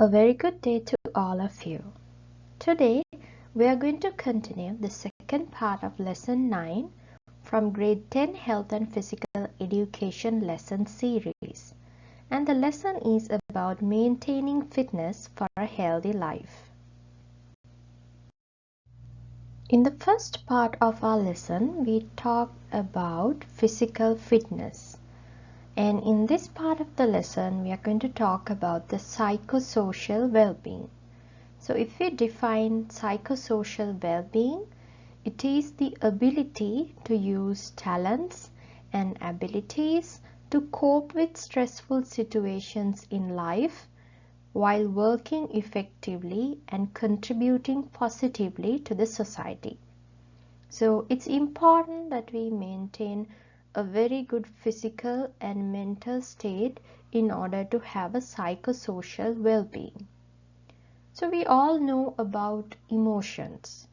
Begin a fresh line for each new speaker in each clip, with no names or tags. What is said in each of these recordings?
A very good day to all of you. Today we are going to continue the second part of lesson 9 from grade 10 health and physical education lesson series, and the lesson is about maintaining fitness for a healthy life. In the first part of our lesson we talked about physical fitness. And in this part of the lesson, we are going to talk about the psychosocial well-being. So if we define psychosocial well-being, it is the ability to use talents and abilities to cope with stressful situations in life while working effectively and contributing positively to the society. So it's important that we maintain a very good physical and mental state in order to have a psychosocial well-being. So we all know about emotions.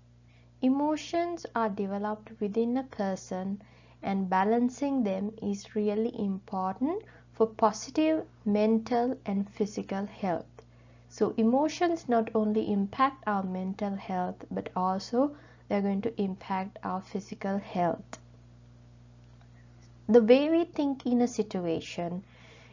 Emotions are developed within a person, and balancing them is really important for positive mental and physical health. So emotions not only impact our mental health, but also they're going to impact our physical health. The way we think in a situation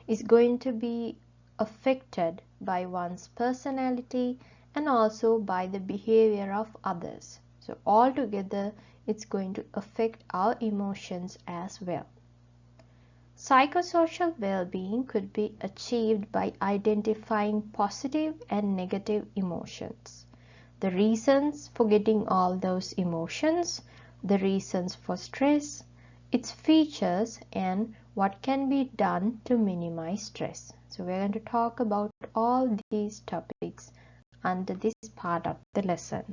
is going to be affected by one's personality and also by the behavior of others. So altogether, it's going to affect our emotions as well. Psychosocial well-being could be achieved by identifying positive and negative emotions, the reasons for getting all those emotions, the reasons for stress, its features, and what can be done to minimize stress. So we're going to talk about all these topics under this part of the lesson.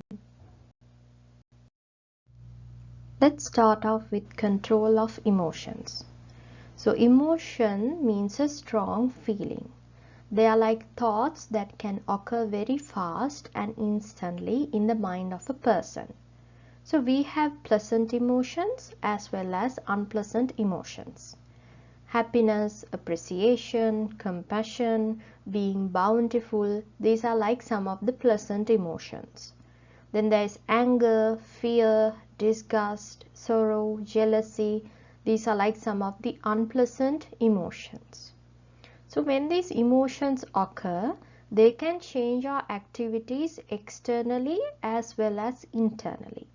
Let's start off with control of emotions. So emotion means a strong feeling. They are like thoughts that can occur very fast and instantly in the mind of a person. So we have pleasant emotions as well as unpleasant emotions. Happiness, appreciation, compassion, being bountiful, these are like some of the pleasant emotions. Then there is anger, fear, disgust, sorrow, jealousy. These are like some of the unpleasant emotions. So when these emotions occur, they can change our activities externally as well as internally.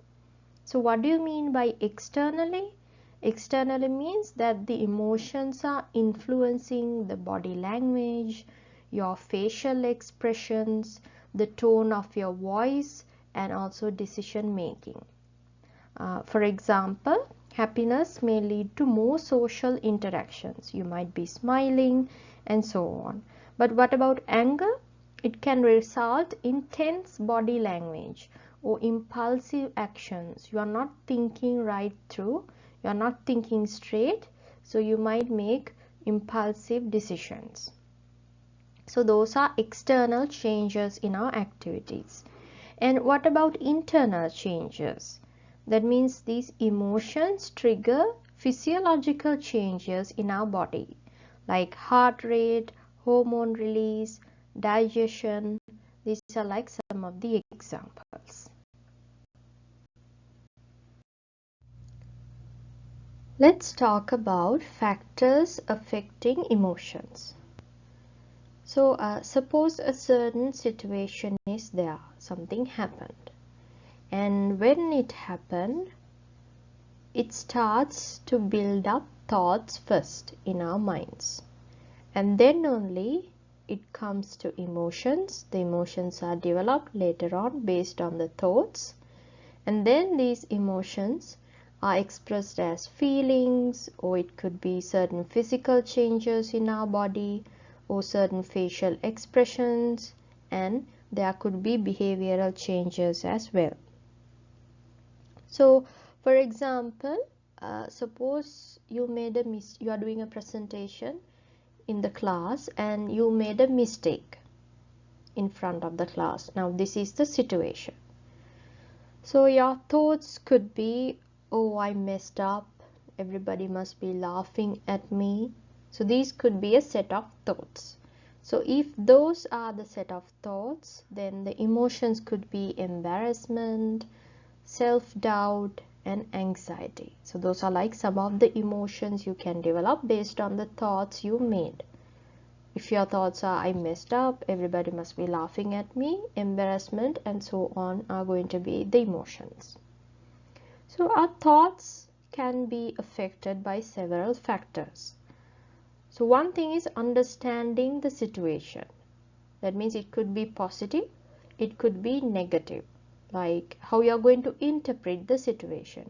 So what do you mean by externally? Externally means that the emotions are influencing the body language, your facial expressions, the tone of your voice, and also decision making. For example, happiness may lead to more social interactions. You might be smiling and so on. But what about anger? It can result in tense body language or impulsive actions. You are not thinking right through, you are not thinking straight, so you might make impulsive decisions. So those are external changes in our activities. And what about internal changes? That means these emotions trigger physiological changes in our body, like heart rate, hormone release, digestion. These are like some of the examples. Let's talk about factors affecting emotions. So suppose a certain situation is there, something happened, and when it happened, it starts to build up thoughts first in our minds, and then only it comes to emotions. The emotions are developed later on based on the thoughts, and then these emotions are expressed as feelings, or it could be certain physical changes in our body or certain facial expressions, and there could be behavioral changes as well. So for example, suppose you are doing a presentation in the class and you made a mistake in front of the class. Now this is the situation. So your thoughts could be, oh, I messed up, everybody must be laughing at me. So these could be a set of thoughts. So if those are the set of thoughts, then the emotions could be embarrassment, self-doubt, and anxiety. So those are like some of the emotions you can develop based on the thoughts you made. If your thoughts are, I messed up, everybody must be laughing at me, embarrassment, and so on are going to be the emotions. So our thoughts can be affected by several factors. So one thing is understanding the situation. That means it could be positive, it could be negative. Like how you are going to interpret the situation.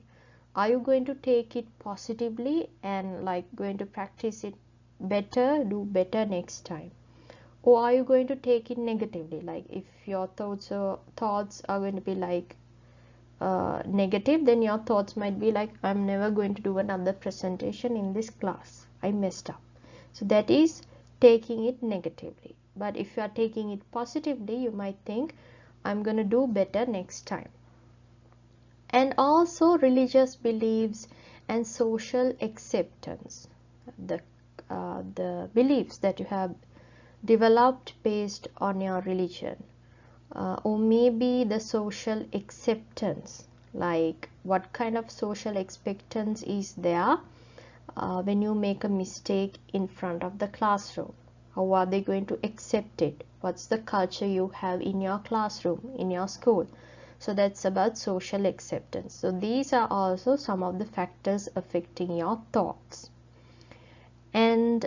Are you going to take it positively and like going to practice it better, do better next time? Or are you going to take it negatively? Like if your thoughts are going to be like negative, then your thoughts might be like, I'm never going to do another presentation in this class. I messed up. So that is taking it negatively. But if you are taking it positively, you might think, I'm going to do better next time. And also religious beliefs and social acceptance. The beliefs that you have developed based on your religion. Or maybe the social acceptance, like what kind of social acceptance is there when you make a mistake in front of the classroom. How are they going to accept it? What's the culture you have in your classroom, in your school? So that's about social acceptance. So these are also some of the factors affecting your thoughts. And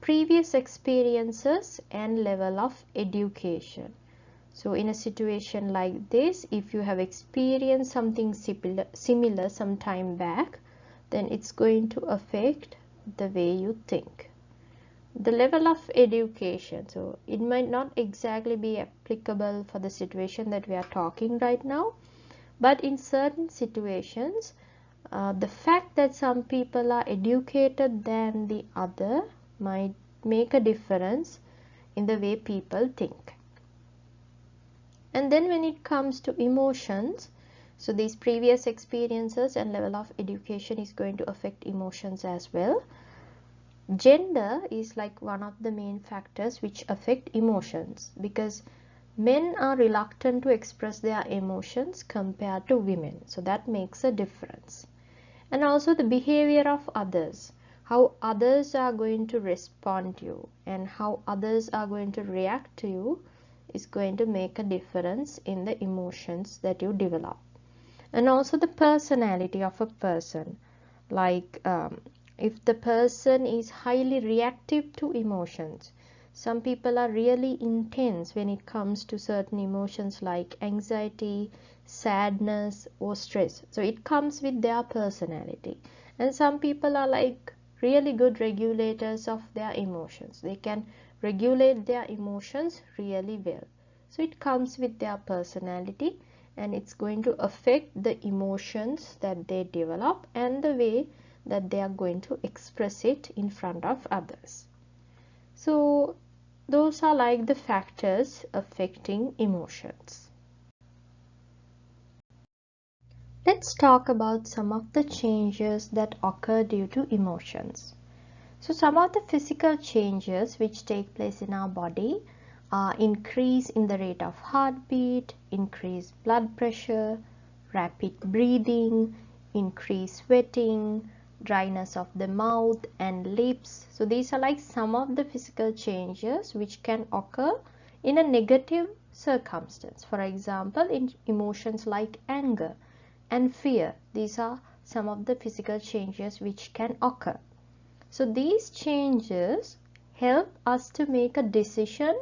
previous experiences and level of education. So in a situation like this, if you have experienced something similar some time back, then it's going to affect the way you think. The level of education, so it might not exactly be applicable for the situation that we are talking right now, but in certain situations, the fact that some people are educated than the other might make a difference in the way people think. And then when it comes to emotions, so these previous experiences and level of education is going to affect emotions as well. Gender is like one of the main factors which affect emotions, because men are reluctant to express their emotions compared to women. So that makes a difference. And also the behavior of others, how others are going to respond to you and how others are going to react to you is going to make a difference in the emotions that you develop. And also the personality of a person, like if the person is highly reactive to emotions. Some people are really intense when it comes to certain emotions like anxiety, sadness, or stress. So it comes with their personality. And some people are like really good regulators of their emotions. They can regulate their emotions really well. So it comes with their personality, and it's going to affect the emotions that they develop and the way that they are going to express it in front of others. So those are like the factors affecting emotions. Let's talk about some of the changes that occur due to emotions. So some of the physical changes which take place in our body are increase in the rate of heartbeat, increased blood pressure, rapid breathing, increased sweating, dryness of the mouth and lips. So these are like some of the physical changes which can occur in a negative circumstance. For example, in emotions like anger and fear, these are some of the physical changes which can occur. So these changes help us to make a decision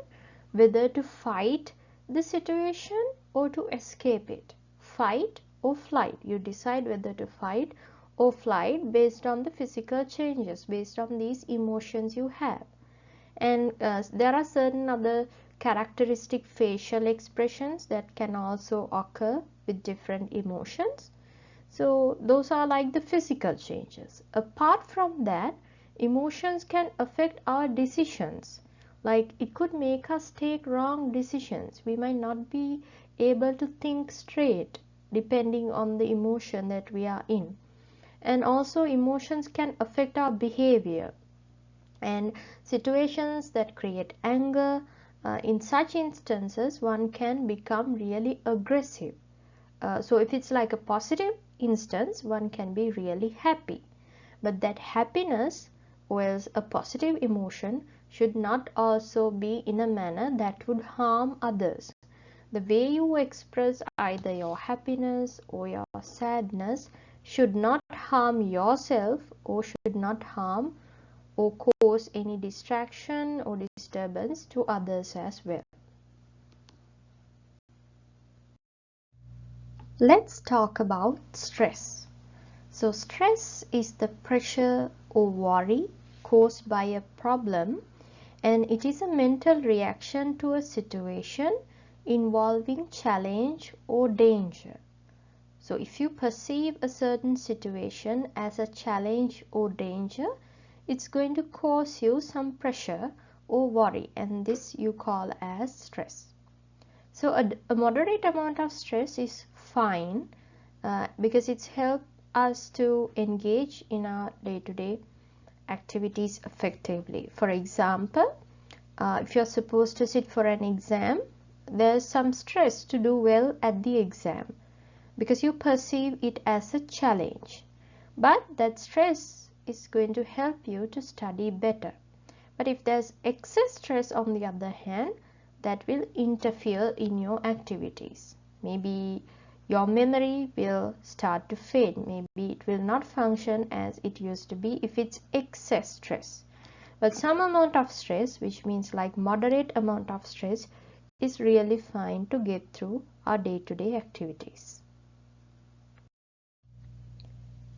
whether to fight the situation or to escape it. Fight or flight. You decide whether to fight or flight based on the physical changes, based on these emotions you have. And there are certain other characteristic facial expressions that can also occur with different emotions. So those are like the physical changes. Apart from that, emotions can affect our decisions. Like it could make us take wrong decisions. We might not be able to think straight depending on the emotion that we are in. And also emotions can affect our behavior. And situations that create anger, in such instances one can become really aggressive. So if it's like a positive instance, one can be really happy, but that happiness or a positive emotion should not also be in a manner that would harm others. The way you express either your happiness or your sadness should not harm yourself or should not harm or cause any distraction or disturbance to others as well. Let's talk about stress. So stress is the pressure or worry caused by a problem, and it is a mental reaction to a situation involving challenge or danger. So if you perceive a certain situation as a challenge or danger, it's going to cause you some pressure or worry, and this you call as stress. So a moderate amount of stress is fine because it's helped us to engage in our day-to-day activities effectively. For example, if you're supposed to sit for an exam, there's some stress to do well at the exam because you perceive it as a challenge. But that stress is going to help you to study better. But if there's excess stress on the other hand, that will interfere in your activities. Maybe your memory will start to fade. Maybe it will not function as it used to be if it's excess stress. But some amount of stress, which means like moderate amount of stress, is really fine to get through our day-to-day activities.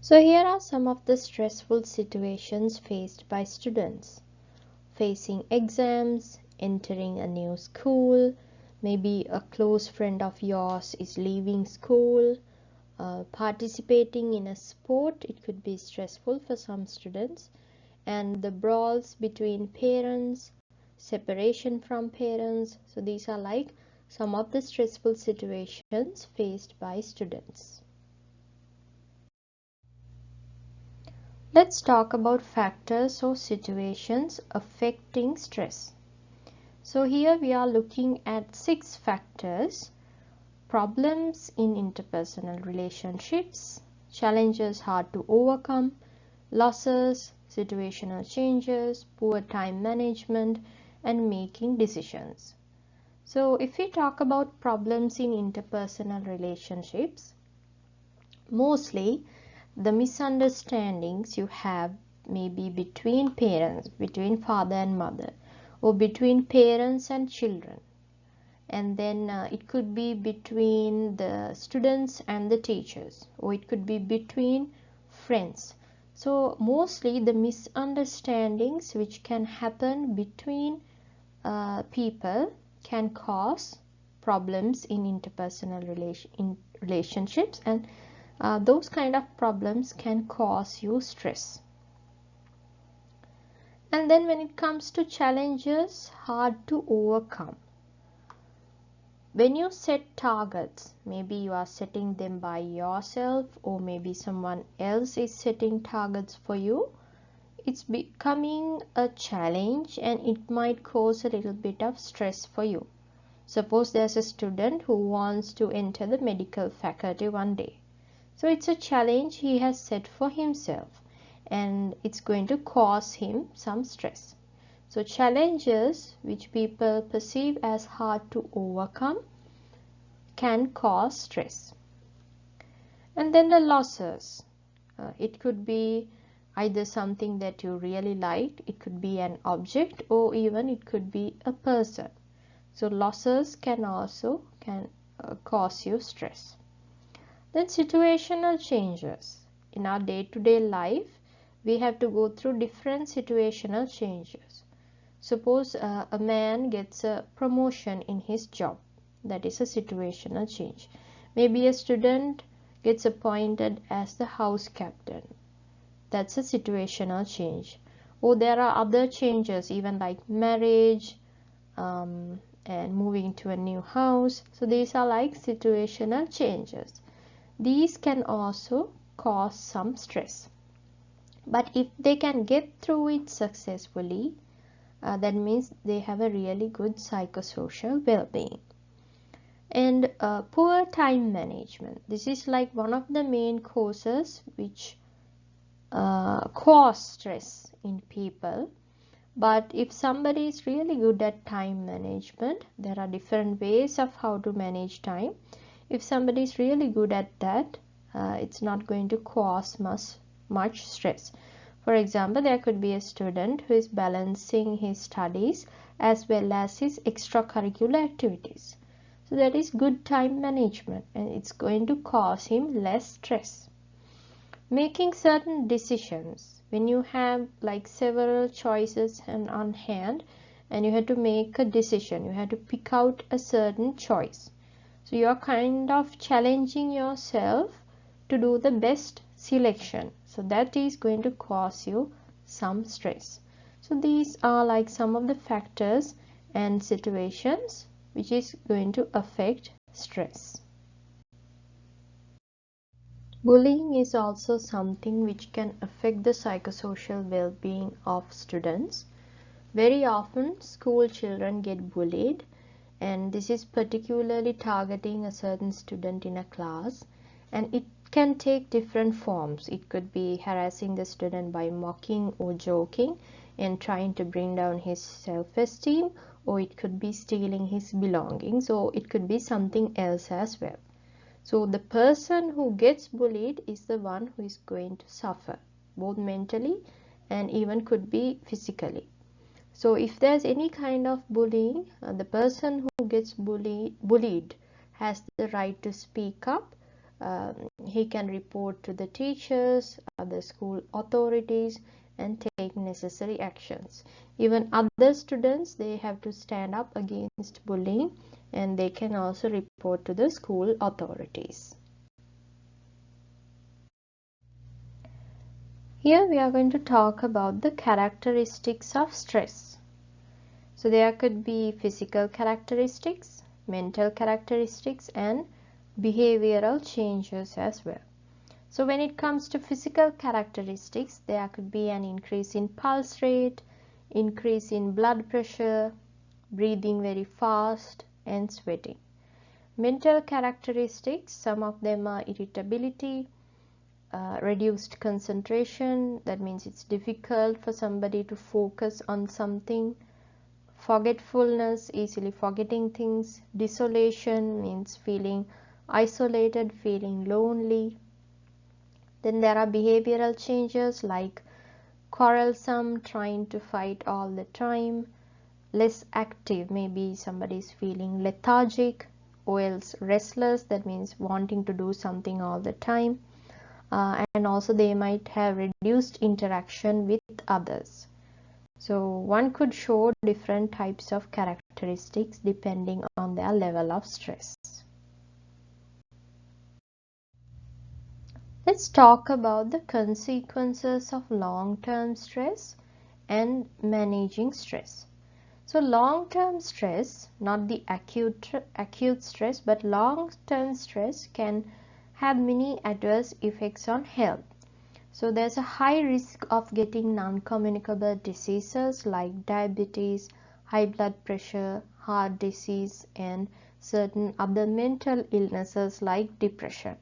So here are some of the stressful situations faced by students. Facing exams, entering a new school, maybe a close friend of yours is leaving school, participating in a sport, it could be stressful for some students, and the brawls between parents, separation from parents. So these are like some of the stressful situations faced by students. Let's talk about factors or situations affecting stress. So here we are looking at 6 factors: problems in interpersonal relationships, challenges hard to overcome, losses, situational changes, poor time management, and making decisions. So if we talk about problems in interpersonal relationships, mostly the misunderstandings you have maybe between parents, between father and mother, or between parents and children, and then it could be between the students and the teachers, or it could be between friends. So mostly the misunderstandings which can happen between people can cause problems in interpersonal relationships, and those kind of problems can cause you stress. And then when it comes to challenges hard to overcome, when you set targets, maybe you are setting them by yourself or maybe someone else is setting targets for you, it's becoming a challenge and it might cause a little bit of stress for you. Suppose there's a student who wants to enter the medical faculty one day. So it's a challenge he has set for himself and it's going to cause him some stress. So challenges which people perceive as hard to overcome can cause stress. And then the losses. It could be either something that you really liked, it could be an object, or even it could be a person. So losses can also cause you stress. Then situational changes. In our day-to-day life, we have to go through different situational changes. Suppose a man gets a promotion in his job. That is a situational change. Maybe a student gets appointed as the house captain. That's a situational change. Or there are other changes, even like marriage and moving to a new house. So these are like situational changes. These can also cause some stress. But if they can get through it successfully, that means they have a really good psychosocial well-being. And poor time management. This is like one of the main causes which cause stress in people. But if somebody is really good at time management, there are different ways of how to manage time. If somebody is really good at that, it's not going to cause much stress. For example, there could be a student who is balancing his studies as well as his extracurricular activities. So that is good time management, and it's going to cause him less stress. Making certain decisions, when you have like several choices on hand and you have to make a decision, you have to pick out a certain choice. So you are kind of challenging yourself to do the best selection. So that is going to cause you some stress. So these are like some of the factors and situations which is going to affect stress. Bullying is also something which can affect the psychosocial well-being of students. Very often school children get bullied, and this is particularly targeting a certain student in a class, and it can take different forms. It could be harassing the student by mocking or joking and trying to bring down his self-esteem, or it could be stealing his belongings, or it could be something else as well. So the person who gets bullied is the one who is going to suffer, both mentally and even could be physically. So if there's any kind of bullying, the person who gets bullied has the right to speak up. He can report to the teachers, the school authorities, and take necessary actions. Even other students, they have to stand up against bullying, and they can also report to the school authorities. Here we are going to talk about the characteristics of stress. So there could be physical characteristics, mental characteristics, and behavioral changes as well. So when it comes to physical characteristics, there could be an increase in pulse rate, increase in blood pressure, breathing very fast, and sweating. Mental characteristics, some of them are irritability, reduced concentration, that means it's difficult for somebody to focus on something, forgetfulness, easily forgetting things, desolation means feeling isolated, feeling lonely. Then there are behavioral changes like quarrelsome, trying to fight all the time, less active, maybe somebody is feeling lethargic, or else restless, that means wanting to do something all the time, and also they might have reduced interaction with others. So one could show different types of characteristics depending on their level of stress. Let's talk about the consequences of long-term stress and managing stress. So long-term stress, not the acute stress, but long-term stress can have many adverse effects on health. So there's a high risk of getting non-communicable diseases like diabetes, high blood pressure, heart disease, and certain other mental illnesses like depression.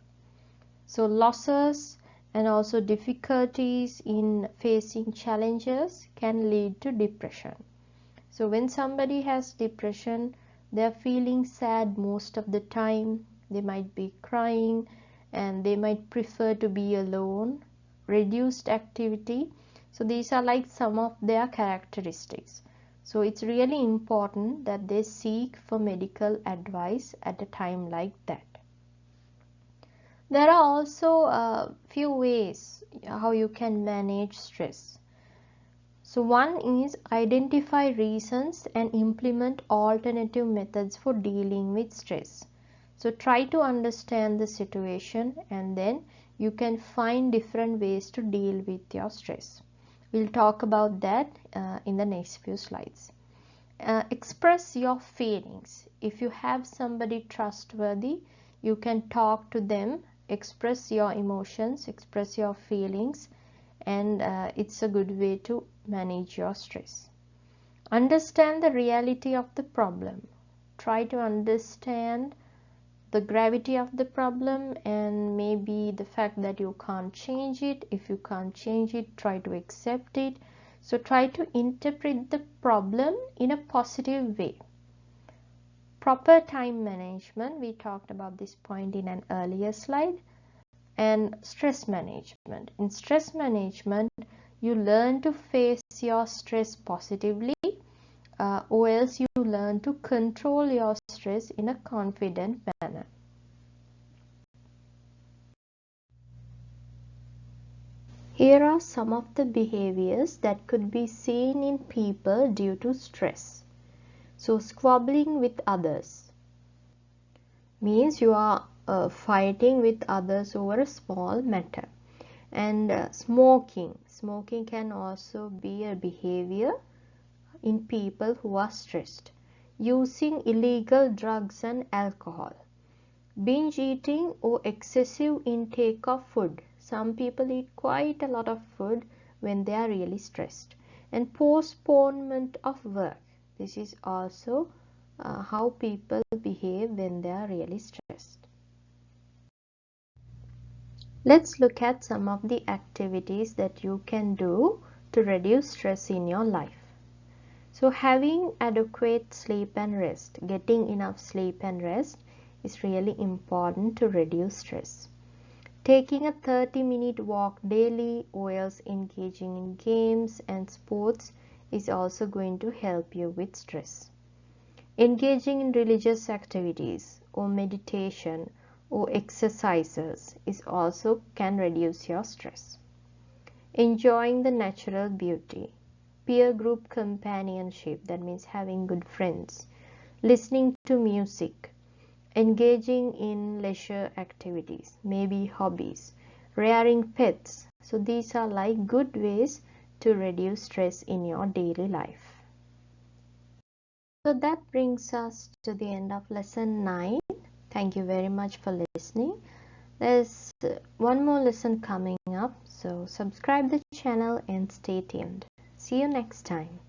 So losses and also difficulties in facing challenges can lead to depression. So when somebody has depression, they are feeling sad most of the time, they might be crying, and they might prefer to be alone, reduced activity. So these are like some of their characteristics. So it's really important that they seek for medical advice at a time like that. There are also a few ways how you can manage stress. So one is identify reasons and implement alternative methods for dealing with stress. So try to understand the situation, and then you can find different ways to deal with your stress. We'll talk about that in the next few slides. Express your feelings. If you have somebody trustworthy, you can talk to them, express your emotions, express your feelings, and it's a good way to manage your stress. Understand the reality of the problem. Try to understand the gravity of the problem and maybe the fact that you can't change it. If you can't change it, try to accept it. So try to interpret the problem in a positive way. Proper time management, we talked about this point in an earlier slide. And stress management. In stress management, you learn to face your stress positively, or else you learn to control your stress in a confident manner. Here are some of the behaviors that could be seen in people due to stress. So, squabbling with others means you are fighting with others over a small matter. And smoking can also be a behavior in people who are stressed. Using illegal drugs and alcohol. Binge eating or excessive intake of food. Some people eat quite a lot of food when they are really stressed. And postponement of work. This is also how people behave when they are really stressed. Let's look at some of the activities that you can do to reduce stress in your life. So having adequate sleep and rest, getting enough sleep and rest is really important to reduce stress. Taking a 30-minute walk daily or else engaging in games and sports is also going to help you with stress. Engaging in religious activities or meditation or exercises is also can reduce your stress. Enjoying the natural beauty. Peer group companionship, that means having good friends. Listening to music. Engaging in leisure activities, maybe hobbies. Rearing pets. So these are like good ways to reduce stress in your daily life. So that brings us to the end of lesson 9. Thank you very much for listening. There's one more lesson coming up, so subscribe the channel and stay tuned. See you next time.